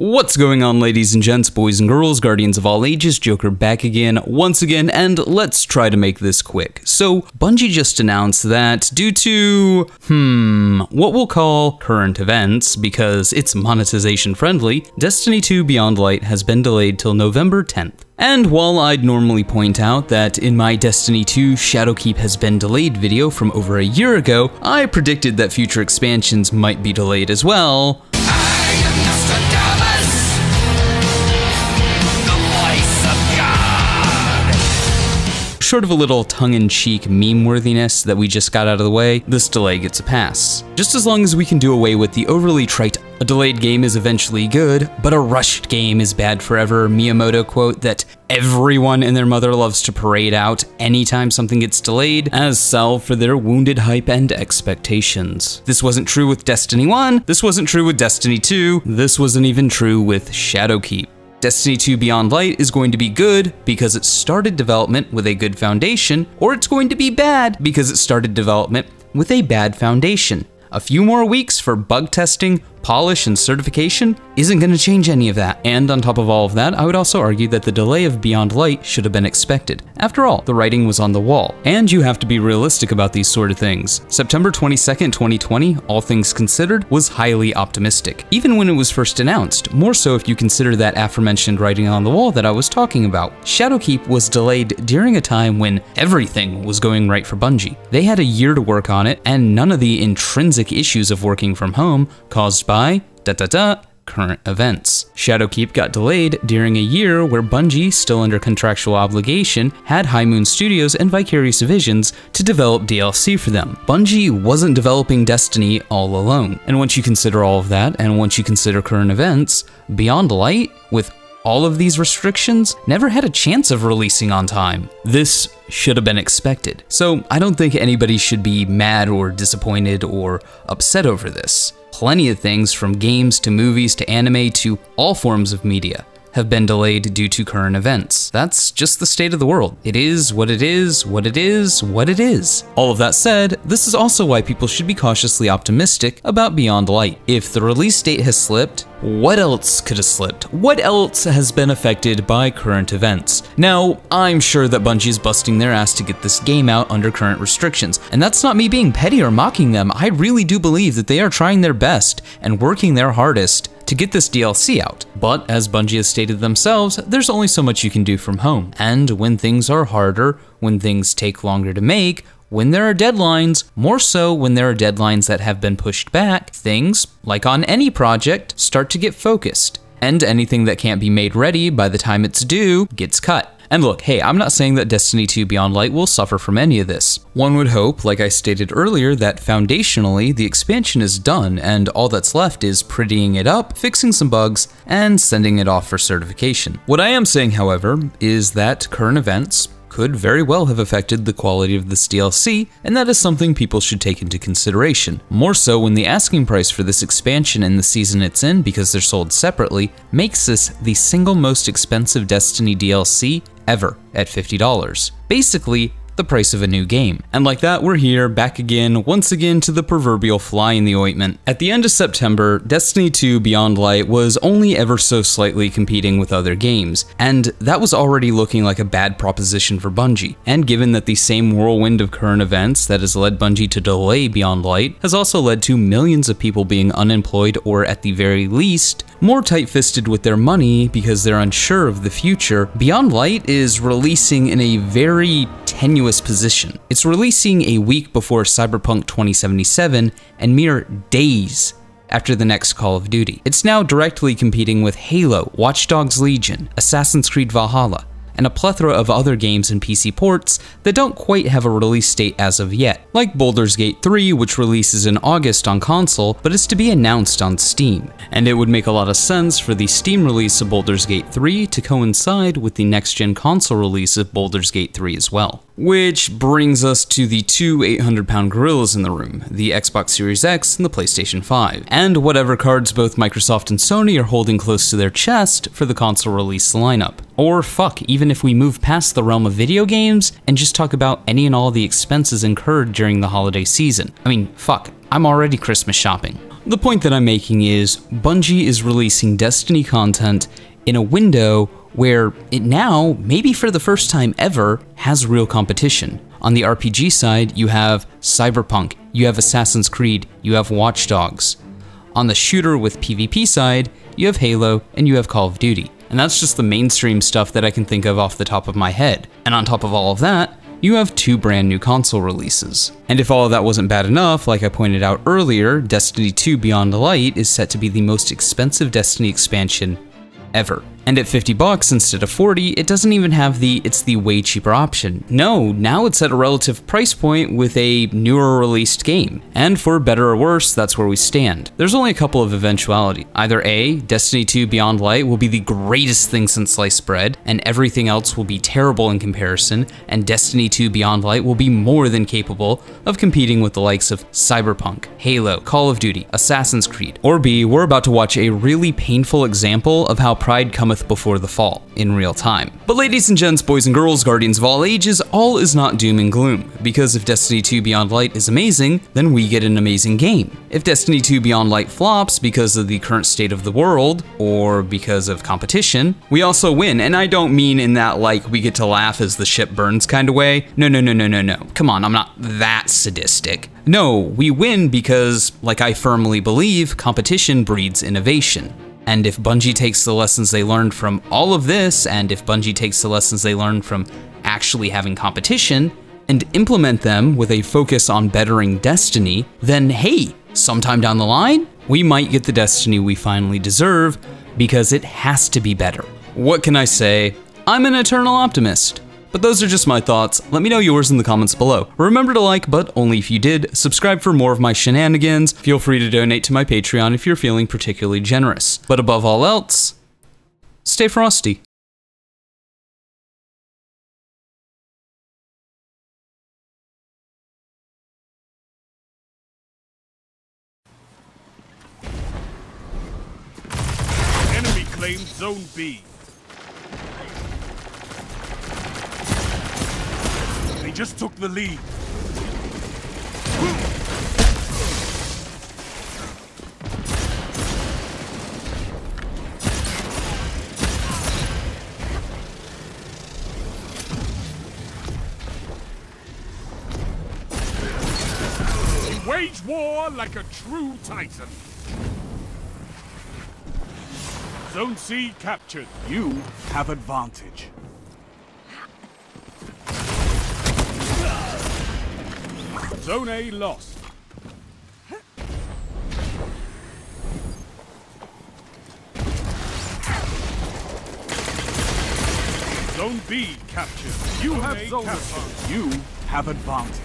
What's going on, ladies and gents, boys and girls, guardians of all ages, Joker back again, once again, and let's try to make this quick. So, Bungie just announced that due to, what we'll call current events, because it's monetization friendly, Destiny 2 Beyond Light has been delayed till November 10th. And while I'd normally point out that in my Destiny 2 Shadowkeep has been delayed video from over a year ago, I predicted that future expansions might be delayed as well. Short of a little tongue-in-cheek meme-worthiness that we just got out of the way, this delay gets a pass. Just as long as we can do away with the overly trite, a delayed game is eventually good, but a rushed game is bad forever Miyamoto quote that everyone and their mother loves to parade out anytime something gets delayed as salve for their wounded hype and expectations. This wasn't true with Destiny 1, this wasn't true with Destiny 2, this wasn't even true with Shadowkeep. Destiny 2 Beyond Light is going to be good because it started development with a good foundation, or it's going to be bad because it started development with a bad foundation. A few more weeks for bug testing, polish, and certification isn't going to change any of that. And on top of all of that, I would also argue that the delay of Beyond Light should have been expected. After all, the writing was on the wall, and you have to be realistic about these sort of things. September 22nd, 2020, all things considered, was highly optimistic, even when it was first announced, more so if you consider that aforementioned writing on the wall that I was talking about. Shadowkeep was delayed during a time when everything was going right for Bungie. They had a year to work on it, and none of the intrinsic issues of working from home caused by current events. Shadowkeep got delayed during a year where Bungie, still under contractual obligation, had High Moon Studios and Vicarious Visions to develop DLC for them. Bungie wasn't developing Destiny all alone. And once you consider all of that, and once you consider current events, Beyond Light, with all of these restrictions, never had a chance of releasing on time. This should have been expected. So I don't think anybody should be mad or disappointed or upset over this. Plenty of things, from games to movies to anime to all forms of media, have been delayed due to current events. That's just the state of the world. It is what it is, what it is, what it is. All of that said, this is also why people should be cautiously optimistic about Beyond Light. If the release date has slipped, what else could have slipped? What else has been affected by current events? Now, I'm sure that Bungie is busting their ass to get this game out under current restrictions, and that's not me being petty or mocking them. I really do believe that they are trying their best and working their hardest to get this DLC out. But as Bungie has stated themselves, there's only so much you can do from home. And when things are harder, when things take longer to make, when there are deadlines, more so when there are deadlines that have been pushed back, things, like on any project, start to get focused. And anything that can't be made ready by the time it's due gets cut. And look, hey, I'm not saying that Destiny 2 Beyond Light will suffer from any of this. One would hope, like I stated earlier, that foundationally, the expansion is done and all that's left is prettying it up, fixing some bugs, and sending it off for certification. What I am saying, however, is that current events could very well have affected the quality of this DLC, and that is something people should take into consideration. More so when the asking price for this expansion and the season it's in, because they're sold separately, makes this the single most expensive Destiny DLC ever at $50. Basically, the price of a new game. And like that, we're here, back again, once again to the proverbial fly in the ointment. At the end of September, Destiny 2 Beyond Light was only ever so slightly competing with other games, and that was already looking like a bad proposition for Bungie. And given that the same whirlwind of current events that has led Bungie to delay Beyond Light has also led to millions of people being unemployed, or at the very least, more tight-fisted with their money because they're unsure of the future, Beyond Light is releasing in a very tenuous position. It's releasing a week before Cyberpunk 2077 and mere days after the next Call of Duty. It's now directly competing with Halo, Watch Dogs Legion, Assassin's Creed Valhalla, and a plethora of other games and PC ports that don't quite have a release date as of yet, like Baldur's Gate 3, which releases in August on console, but is to be announced on Steam. And it would make a lot of sense for the Steam release of Baldur's Gate 3 to coincide with the next-gen console release of Baldur's Gate 3 as well. Which brings us to the two 800-pound gorillas in the room, the Xbox Series X and the PlayStation 5, and whatever cards both Microsoft and Sony are holding close to their chest for the console release lineup. Or fuck, even if we move past the realm of video games and just talk about any and all the expenses incurred during the holiday season. I mean, fuck, I'm already Christmas shopping. The point that I'm making is, Bungie is releasing Destiny content in a window where it now, maybe for the first time ever, has real competition. On the RPG side, you have Cyberpunk, you have Assassin's Creed, you have Watch Dogs. On the shooter with PvP side, you have Halo and you have Call of Duty. And that's just the mainstream stuff that I can think of off the top of my head. And on top of all of that, you have 2 brand new console releases. And if all of that wasn't bad enough, like I pointed out earlier, Destiny 2 Beyond Light is set to be the most expensive Destiny expansion ever. And at $50 instead of $40, it doesn't even have it's the way cheaper option. No, now it's at a relative price point with a newer released game. And for better or worse, that's where we stand. There's only a couple of eventualities. Either A, Destiny 2 Beyond Light will be the greatest thing since sliced bread, and everything else will be terrible in comparison, and Destiny 2 Beyond Light will be more than capable of competing with the likes of Cyberpunk, Halo, Call of Duty, Assassin's Creed. Or B, we're about to watch a really painful example of how pride cometh before the fall, in real time. But ladies and gents, boys and girls, guardians of all ages, all is not doom and gloom, because if Destiny 2 Beyond Light is amazing, then we get an amazing game. If Destiny 2 Beyond Light flops because of the current state of the world, or because of competition, we also win, and I don't mean in that like we get to laugh as the ship burns kind of way. No. Come on, I'm not that sadistic. No, we win because, like I firmly believe, competition breeds innovation. And if Bungie takes the lessons they learned from all of this, and if Bungie takes the lessons they learned from actually having competition, and implement them with a focus on bettering Destiny, then hey, sometime down the line, we might get the Destiny we finally deserve, because it has to be better. What can I say? I'm an eternal optimist. But those are just my thoughts. Let me know yours in the comments below. Remember to like, but only if you did. Subscribe for more of my shenanigans. Feel free to donate to my Patreon if you're feeling particularly generous. But above all else, stay frosty. Enemy claimed Zone B. They just took the lead. He waged war like a true titan. Zone C captured. You have advantage. Zone A lost. Zone B captured. You have zone advantage. You have advantage.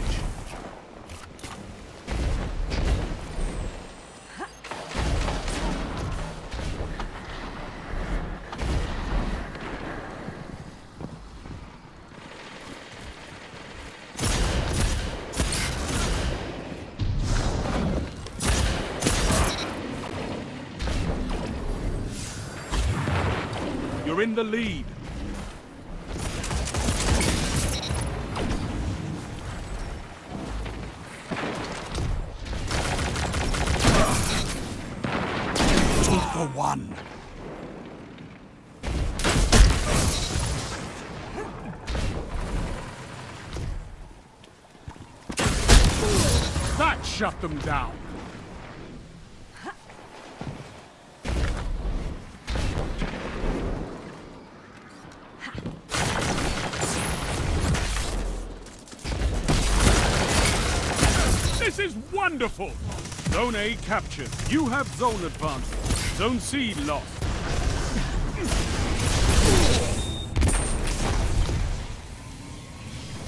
You're in the lead. Two for one. That shut them down. This is wonderful! Zone A captured. You have zone advantage. Zone C lost.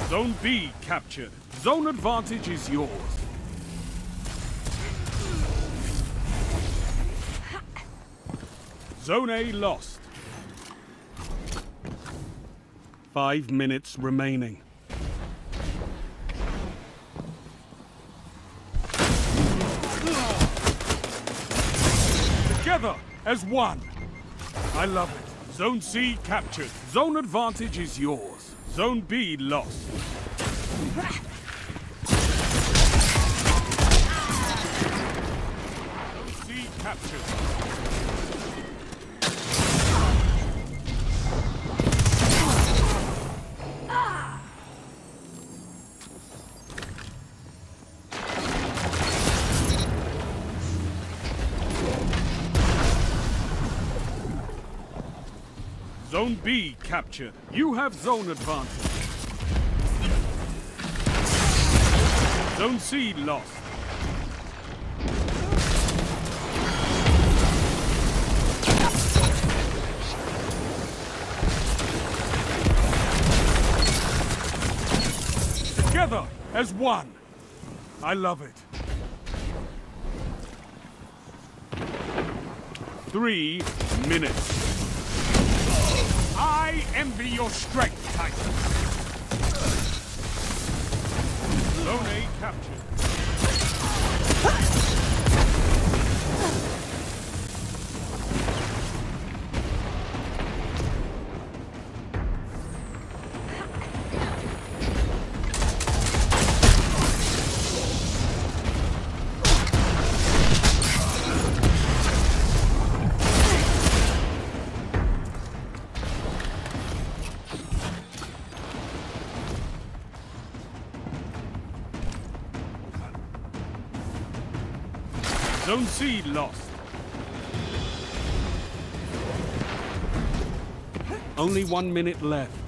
Zone B captured. Zone advantage is yours. Zone A lost. 5 minutes remaining. Together as one. I love it. Zone C captured. Zone advantage is yours. Zone B lost. captured. Zone B captured. You have zone advantage. Zone C lost. Together as one. I love it. 3 minutes. I envy your strength, Titan. Zone A captured. Zone C lost. Only 1 minute left.